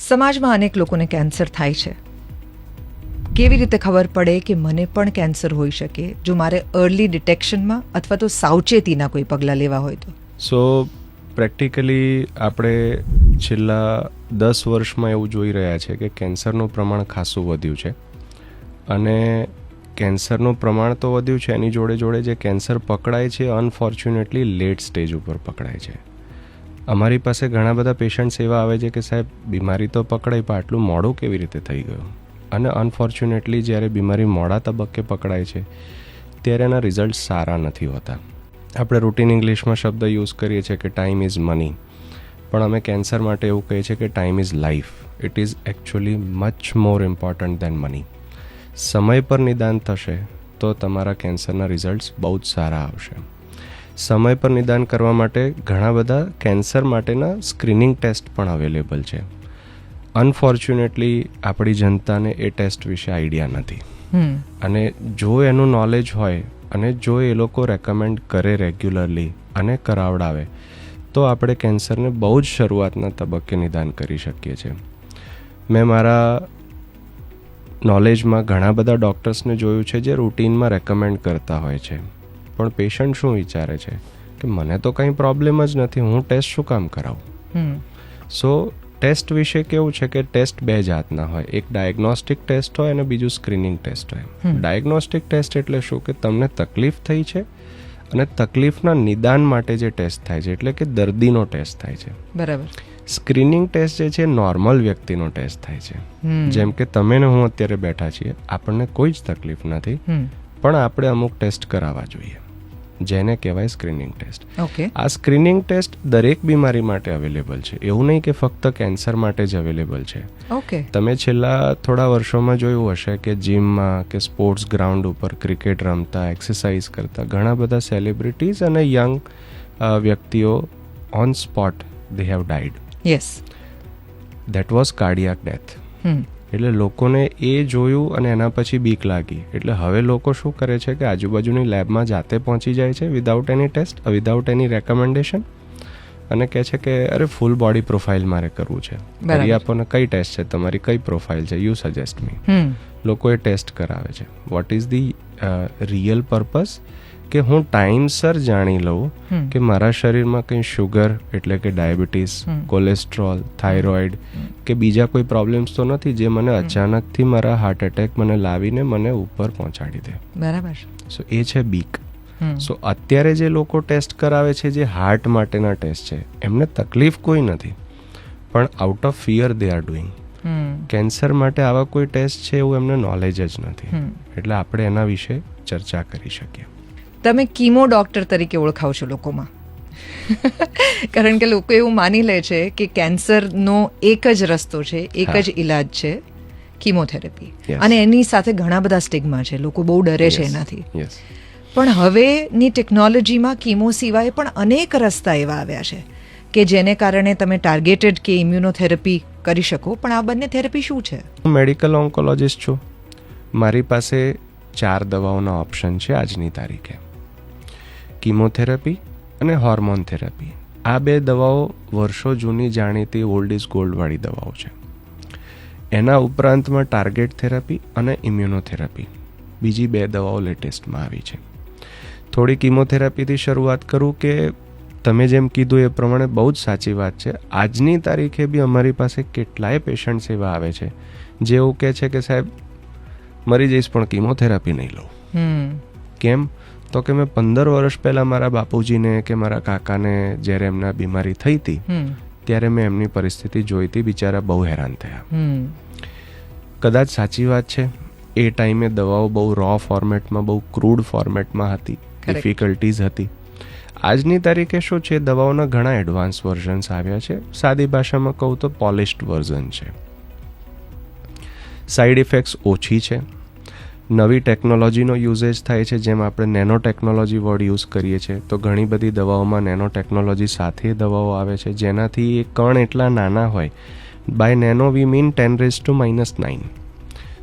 સમાજમાં અનેક લોકોને કેન્સર થાય છે. કેવી રીતે ખબર પડે કે મને પણ કેન્સર હોઈ શકે, જો મારે અર્લી ડિટેક્શનમાં અથવા તો સાવચેતીના કોઈ પગલાં લેવા હોય તો? સો પ્રેક્ટિકલી આપણે છેલ્લા 10 વર્ષમાં એવું જોઈ રહ્યા છે કે કેન્સરનું પ્રમાણ ખાસું વધ્યું છે. અને કેન્સરનું પ્રમાણ તો વધ્યું છે, એની જોડે જોડે જે કેન્સર પકડાય છે અનફોર્ચ્યુનેટલી લેટ સ્ટેજ ઉપર પકડાય છે. અમારી પાસે ઘણા બધા પેશન્ટ્સ એવા આવે છે કે સાહેબ બીમારી તો પકડાય પણ આટલું મોડું કેવી રીતે થઈ ગયું. અને અનફોર્ચ્યુનેટલી જ્યારે બીમારી મોડા તબક્કે પકડાય છે ત્યારે એના રિઝલ્ટ સારા નથી હોતા. આપણે રૂટીન ઇંગ્લિશમાં શબ્દ યુઝ કરીએ છીએ કે ટાઈમ ઇઝ મની, પણ અમે કેન્સર માટે એવું કહીએ છીએ કે time is life. It is actually much more important then money. સમય પર નિદાન થશે તો તમારા કેન્સરના રિઝલ્ટ્સ બહુ જ સારા આવશે. સમય પર નિદાન કરવા માટે ઘણા બધા કેન્સર માટેના સ્ક્રીનિંગ ટેસ્ટ પણ અવેલેબલ છે. અનફોર્ચ્યુનેટલી આપણી જનતાને એ ટેસ્ટ વિશે આઈડિયા નથી. અને જો એનું નોલેજ હોય અને જો એ લોકો રેકમેન્ડ કરે રેગ્યુલરલી અને કરાવડાવે તો આપણે કેન્સરને બહુ જ શરૂઆતના તબક્કે નિદાન કરી શકીએ છીએ. મેં મારા નોલેજમાં ઘણા બધા ડૉક્ટર્સને જોયું છે જે રૂટીનમાં રેકમેન્ડ કરતા હોય છે, પણ પેશન્ટ શું વિચારે છે કે મને તો કંઈ પ્રોબ્લેમ જ નથી, હું ટેસ્ટ શું કામ કરાવું. સો ટેસ્ટ વિશે કેવું છે કે ટેસ્ટ બે જાતના હોય, એક ડાયગ્નોસ્ટિક ટેસ્ટ હોય અને બીજું સ્ક્રીનિંગ ટેસ્ટ હોય. ડાયગ્નોસ્ટિક ટેસ્ટ એટલે શું કે તમને તકલીફ થઈ છે અને તકલીફના નિદાન માટે જે ટેસ્ટ થાય છે એટલે કે દર્દીનો ટેસ્ટ થાય છે. બરાબર. સ્ક્રીનિંગ ટેસ્ટ જે છે નોર્મલ વ્યક્તિનો ટેસ્ટ થાય છે. જેમ કે તમે ને હું અત્યારે બેઠા છીએ, આપણને કોઈ જ તકલીફ નથી, પણ આપણે અમુક ટેસ્ટ કરાવવા જોઈએ જેને કહેવાય સ્ક્રીનિંગ ટેસ્ટ. આ સ્ક્રીનિંગ ટેસ્ટ દરેક બીમારી માટે અવેલેબલ છે, એવું નહીં કે ફક્ત કેન્સર માટે જ અવેલેબલ છે. તમે છેલ્લા થોડા વર્ષોમાં જોયું હશે કે જીમમાં કે સ્પોર્ટ્સ ગ્રાઉન્ડ ઉપર ક્રિકેટ રમતા, એક્સરસાઇઝ કરતા ઘણા બધા સેલિબ્રિટીઝ અને યંગ વ્યક્તિઓ on spot they have died. Yes, that was cardiac death. એટલે લોકોને એ જોયું અને એના પછી બીક લાગી, એટલે હવે લોકો શું કરે છે કે આજુબાજુની લેબમાં જાતે પહોંચી જાય છે without any test, without any recommendation, અને કહે છે કે અરે ફૂલ બોડી પ્રોફાઇલ મારે કરવું છે, કરી આપો ને કઈ ટેસ્ટ છે તમારી, કઈ પ્રોફાઇલ છે, યુ સજેસ્ટ મી. લોકો એ ટેસ્ટ કરાવે છે. What is the real purpose? કે હું ટાઈમસર જાણી લઉં કે મારા શરીરમાં કંઈ શુગર એટલે કે ડાયાબિટીસ, કોલેસ્ટ્રોલ, થાઇરોઇડ કે બીજા કોઈ પ્રોબ્લેમ્સ તો નથી જે મને અચાનકથી મારા હાર્ટ એટેક મને લાવીને મને ઉપર પહોંચાડી દે. બરાબર. સો એ છે બીક. સો અત્યારે જે લોકો ટેસ્ટ કરાવે છે જે હાર્ટ માટેના ટેસ્ટ છે એમને તકલીફ કોઈ નથી, પણ out of fear they are doing. Cancer માટે આવા કોઈ ટેસ્ટ છે એવું એમને નોલેજ જ નથી, એટલે આપણે એના વિશે ચર્ચા કરી શકીએ. તમે કીમો ડૉક્ટર તરીકે ઓળખાવ છો લોકોમાં, કારણ કે લોકો એવું માની લે છે કે કેન્સરનો એક જ રસ્તો છે, એક જ ઈલાજ છે કીમોથેરાપી, અને એની સાથે ઘણા બધા સ્ટિગ્મા છે, લોકો બહુ ડરે છે એનાથી. પણ હવેની ટેકનોલોજીમાં કીમો સિવાય પણ અનેક રસ્તા એવા આવ્યા છે કે જેને કારણે તમે ટાર્ગેટેડ કે ઇમ્યુનોથેરાપી કરી શકો. પણ આ બંને થેરાપી શું છે? હું મેડિકલ ઓન્કોલોજિસ્ટ છું. મારી પાસે 4 દવાઓના ઓપ્શન છે આજની તારીખે: કીમોથેરાપી અને હોર્મોન થેરાપી. આ 2 દવાઓ વર્ષો જૂની જાણીતી ઓલ્ડ ઇઝ ગોલ્ડવાળી દવાઓ છે. એના ઉપરાંતમાં ટાર્ગેટ થેરાપી અને ઇમ્યુનોથેરાપી બીજી 2 દવાઓ લેટેસ્ટમાં આવી છે. થોડી કીમોથેરાપીથી શરૂઆત કરું કે તમે જેમ કીધું એ પ્રમાણે બહુ જ સાચી વાત છે. આજની તારીખે બી અમારી પાસે કેટલાય પેશન્ટ્સ એવા આવે છે જે એવું કહે છે કે સાહેબ મરી જઈશ પણ કીમોથેરાપી નહીં લઉં. કેમ? તો કે મેં 15 વર્ષ પહેલાં મારા બાપુજીને કે મારા કાકાને જ્યારે એમના બીમારી થઈ હતી ત્યારે મેં એમની પરિસ્થિતિ જોઈ હતી, બિચારા બહુ હેરાન થયા. કદાચ સાચી વાત છે, એ ટાઈમે દવાઓ બહુ રો ફોર્મેટમાં, બહુ ક્રૂડ ફોર્મેટમાં હતી, ડિફિકલ્ટીઝ હતી. આજની તારીખે શું છે, દવાઓના ઘણા એડવાન્સ વર્ઝન્સ આવ્યા છે. સાદી ભાષામાં કહું તો પોલિશ્ડ વર્ઝન છે. સાઈડ ઇફેક્ટ્સ ઓછી છે. નવી ટેકનોલોજીનો યુઝેજ થાય છે, જેમ આપણે નેનો ટેકનોલોજી વર્ડ યુઝ કરીએ છીએ, તો ઘણી બધી દવાઓમાં નેનો ટેકનોલોજી સાથે દવાઓ આવે છે જેનાથી એ કણ એટલા નાના હોય, બાય નેનો વી મીન 10⁻⁹.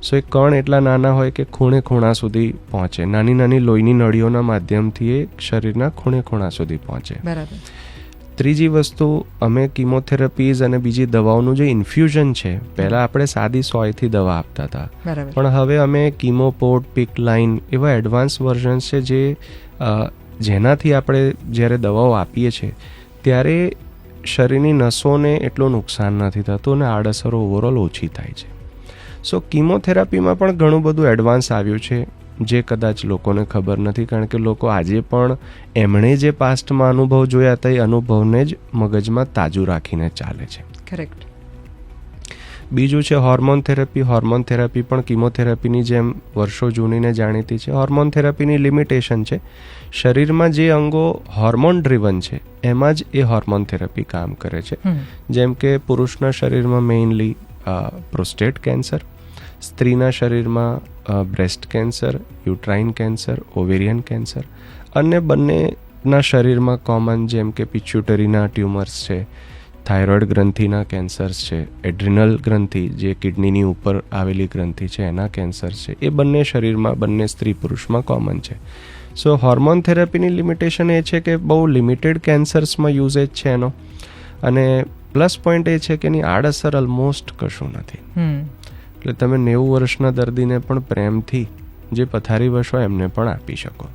સો એ કણ એટલા નાના હોય કે ખૂણે ખૂણા સુધી પહોંચે, નાની નાની લોહીની નળીઓના માધ્યમથી એ શરીરના ખૂણે ખૂણા સુધી પહોંચે. બરાબર. ત્રીજી વસ્તુ, અમે કિમોથેરાપીઝ અને બીજી દવાઓનું જે ઇન્ફ્યુઝન છે, પહેલાં આપણે સાદી સોયથી દવા આપતા હતા, બરાબર. પણ હવે અમે કિમોપોર્ટ, પીક લાઇન એવા એડવાન્સ વર્ઝન્સ છે જેનાથી આપણે જ્યારે દવાઓ આપીએ છીએ ત્યારે શરીરની નસોને એટલું નુકસાન નથી થતું અને આડઅસરો ઓવરઓલ ઓછી થાય છે. સો કિમોથેરાપીમાં પણ ઘણું બધું એડવાન્સ આવ્યું છે જે કદાચ લોકોને ખબર નથી, કારણ કે લોકો આજે પણ એમણે જે પાસ્ટમાં અનુભવ જોયા હતા એ અનુભવને જ મગજમાં તાજું રાખીને ચાલે છે. કરેક્ટ. બીજું છે હોર્મોન થેરાપી. હોર્મોન થેરાપી પણ કિમોથેરાપીની જેમ વર્ષો જૂનીને જાણીતી છે. હોર્મોન થેરાપીની લિમિટેશન છે, શરીરમાં જે અંગો હોર્મોન ડ્રિવન છે એમાં જ એ હોર્મોન થેરાપી કામ કરે છે. જેમ કે પુરુષના શરીરમાં મેઇનલી પ્રોસ્ટેટ કેન્સર, સ્ત્રીના શરીરમાં breast cancer, uterine cancer, ovarian cancer, અને બંનેના શરીરમાં કોમન જેમ કે પિચ્યુટરીના ટ્યુમર્સ છે, થાઇરોઇડ ગ્રંથિના કેન્સર્સ છે, એડ્રિનલ ગ્રંથિ જે કિડનીની ઉપર આવેલી ગ્રંથિ છે એના કેન્સર્સ છે, એ બંને શરીરમાં, બંને સ્ત્રી પુરુષમાં કોમન છે. સો હોર્મોન થેરાપીની લિમિટેશન એ છે કે બહુ લિમિટેડ કેન્સર્સમાં યુઝેજ છે એનો, અને પ્લસ પોઈન્ટ એ છે કે એની આડઅસર ઓલમોસ્ટ કશું નથી. એટલે તમે 90 વર્ષના દર્દીને પણ પ્રેમથી જે પથારીવશ હોય એમને પણ આપી શકો.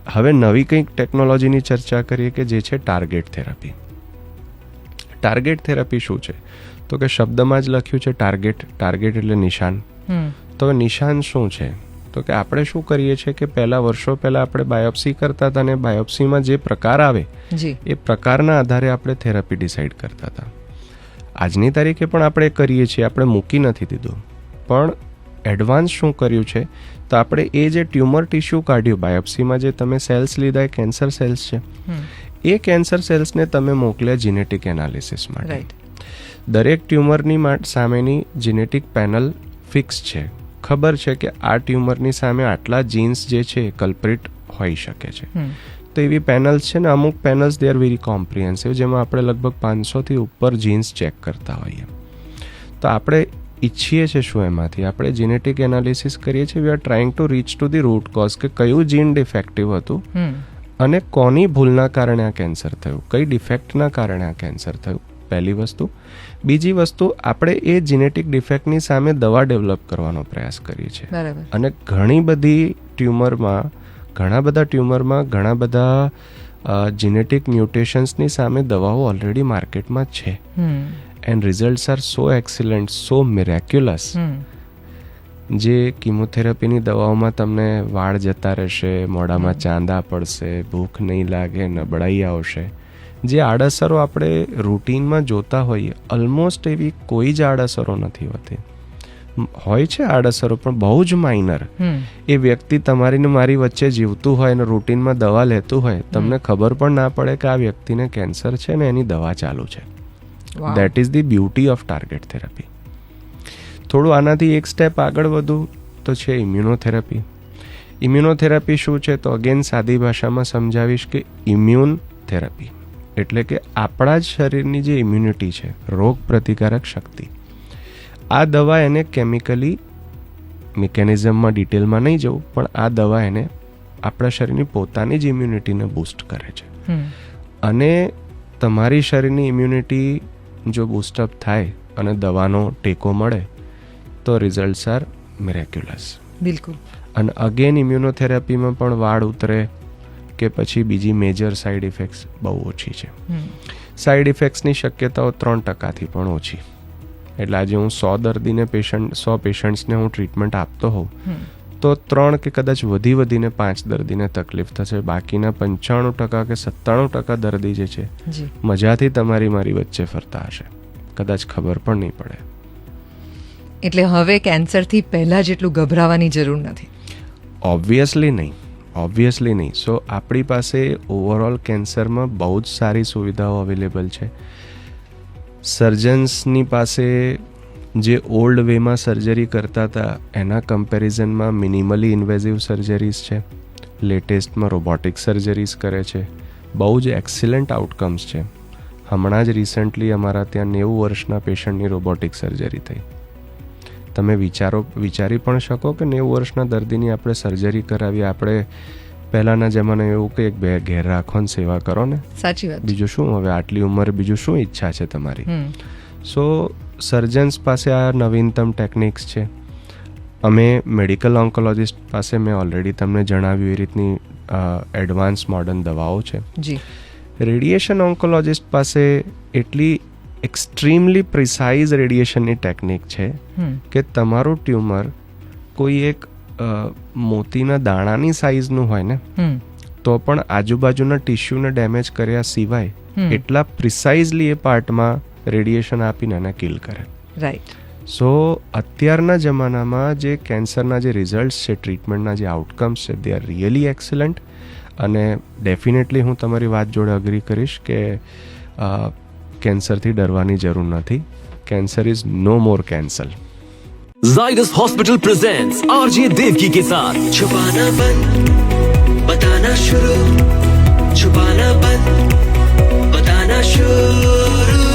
હવે નવી કંઈક ટેકનોલોજીની ચર્ચા કરીએ કે જે છે ટાર્ગેટ થેરાપી. ટાર્ગેટ થેરાપી શું છે? તો કે શબ્દમાં જ લખ્યું છે ટાર્ગેટ. ટાર્ગેટ એટલે નિશાન. તો હવે નિશાન શું છે? તો કે આપણે શું કરીએ છીએ કે વર્ષો પહેલાં આપણે બાયોપ્સી કરતા હતા અને બાયોપ્સીમાં જે પ્રકાર આવે એ પ્રકારના આધારે આપણે થેરાપી ડિસાઇડ કરતા હતા. આજની તારીખે પણ આપણે કરીએ છીએ, આપણે મૂકી નથી દીધું, પણ એડવાન્સ શું કર્યું છે તો આપણે એ જે ટ્યુમર ટિશ્યુ કાઢ્યું બાયોપ્સીમાં, જે તમે સેલ્સ લીધા એ કેન્સર સેલ્સ છે, એ કેન્સર સેલ્સને તમે મોકલ્યા જીનેટિક એનાલિસિસ માટે. દરેક ટ્યુમરની સામેની જીનેટિક પેનલ ફિક્સ છે. ખબર છે કે આ ટ્યુમરની સામે આટલા જીન્સ જે છે કલ્પ્રિટ હોઈ શકે છે. તો એવી પેનલ્સ છે ને, અમુક panels they are very comprehensive, જેમાં આપણે લગભગ 500થી ઉપર જીન્સ ચેક કરતા હોઈએ. તો આપણે ઈચ્છીએ છીએ શું એમાંથી? આપણે જીનેટિક એનાલિસિસ કરીએ છીએ. We are trying to reach to the root cause, કે કયું જીન ડિફેક્ટિવ હતું અને કોની ભૂલના કારણે આ કેન્સર થયું, કઈ ડિફેક્ટના કારણે આ કેન્સર થયું, પહેલી વસ્તુ. બીજી વસ્તુ, આપણે એ જીનેટિક ડિફેક્ટની સામે દવા ડેવલપ કરવાનો પ્રયાસ કરીએ છીએ. અને ઘણા બધા ટ્યુમરમાં ઘણા બધા જીનેટિક મ્યુટેશન્સની સામે દવાઓ ઓલરેડી માર્કેટમાં છે. And results are so excellent, સો મિરેક્યુલસ. જે કિમોથેરાપીની દવાઓમાં તમને વાળ જતા રહેશે, મોઢામાં ચાંદા પડશે, ભૂખ નહીં લાગે, નબળાઈ આવશે, જે આડઅસરો આપણે રૂટીનમાં જોતા હોઈએ, ઓલમોસ્ટ એવી કોઈ જ આડઅસરો નથી હોતી. હોય છે આડઅસરો પણ બહુ જ માઇનર. એ વ્યક્તિ તમારી ને મારી વચ્ચે જીવતું હોય અને રૂટીનમાં દવા લેતું હોય, તમને ખબર પણ ના પડે કે આ વ્યક્તિને કેન્સર છે ને એની દવા ચાલુ છે. That is the beauty of target therapy. થોડું આનાથી એક સ્ટેપ આગળ વધું તો છે ઇમ્યુનોથેરાપી. ઇમ્યુનોથેરાપી શું છે? તો અગેન સાદી ભાષામાં સમજાવીશ કે ઇમ્યુન થેરાપી એટલે કે આપણા જ શરીરની જે ઇમ્યુનિટી છે, રોગ પ્રતિકારક શક્તિ, આ દવા એને કેમિકલી મિકેનિઝમમાં ડિટેલમાં નહીં જવું, પણ આ દવા એને આપણા શરીરની પોતાની જ ઇમ્યુનિટીને બૂસ્ટ કરે છે. અને તમારી શરીરની ઇમ્યુનિટી જો બૂસ્ટઅપ થાય અને દવાનો ટેકો મળે તો રિઝલ્ટ્સ આર મિરેક્યુલસ. બિલકુલ. અને અગેન ઇમ્યુનોથેરાપીમાં પણ વાળ ઉતરે કે પછી બીજી મેજર સાઇડ ઇફેક્ટ્સ બહુ ઓછી છે. સાઇડ ઇફેક્ટ્સની શક્યતાઓ 3%થી પણ ઓછી. એટલે આજે હું 100 પેશન્ટ્સને હું ટ્રીટમેન્ટ આપતો હોઉં તો 3 કે કદાચ વધીને 5 દર્દીને તકલીફ થશે. બાકીના 95% કે 97% દર્દી જે છે મજાથી તમારી મારી વચ્ચે ફરતા હશે, કદાચ ખબર પણ નહીં પડે. એટલે હવે કેન્સરથી પહેલા જેટલું ગભરાવાની જરૂર નથી. ઓબ્વિયસલી નહીં. સો આપણી પાસે ઓવરઓલ કેન્સરમાં બહુ જ સારી સુવિધાઓ અવેલેબલ છે. સર્જન્સની પાસે જે ઓલ્ડ વેમાં સર્જરી કરતા હતા એના કમ્પેરિઝનમાં મિનિમલી ઇન્વેઝિવ સર્જરીઝ છે. લેટેસ્ટમાં રોબોટિક સર્જરીઝ કરે છે. બહુ જ એક્સિલન્ટ આઉટકમ્સ છે. હમણાં જ રિસન્ટલી અમારા ત્યાં 90 વર્ષના પેશન્ટની રોબોટિક સર્જરી થઈ. તમે વિચારી પણ શકો કે 90 વર્ષના દર્દીની આપણે સર્જરી કરાવી, આપણે પહેલાંના જમાનામાં એવું કે બે ઘેર રાખો ને સેવા કરો ને, સાચી વાત. બીજું શું, હવે આટલી ઉંમરે બીજું શું ઈચ્છા છે તમારી. હમ. સો સર્જન્સ પાસે આ નવીનતમ ટેકનિક્સ છે. અમે મેડિકલ ઓન્કોલોજિસ્ટ પાસે મેં ઓલરેડી તમને જણાવ્યું એ રીતની એડવાન્સ મોડર્ન દવાઓ છે. જી. રેડિયેશન ઓન્કોલોજિસ્ટ પાસે એટલી એક્સ્ટ્રીમલી પ્રિસાઇઝ રેડિયેશનની ટેકનિક છે હમ. કે તમારું ટ્યુમર કોઈ એક મોતીના દાણાની સાઇઝનું હોય ને હમ. તો પણ આજુબાજુના ટિશ્યુને ડેમેજ કર્યા સિવાય હમ. એટલા પ્રિસાઇઝલી એ પાર્ટમાં રેડિયેશન આપીને એને કિલ કરે. રાઈટ. સો અત્યારના જમાનામાં જે કેન્સરના જે રિઝલ્ટ્સ છે, ટ્રીટમેન્ટના જે આઉટકમ્સ છે, દે આર રિયલી એક્સલન્ટ. અને ડેફિનેટલી હું તમારી વાત જોડે અગ્રી કરીશ કે કેન્સરથી ડરવાની જરૂર નથી. Cancer is no more cancel. Zydus Hospital presents RJ Devki के साथ छुपाना बंद बताना शुरू, छुपाना बंद बताना शुरू.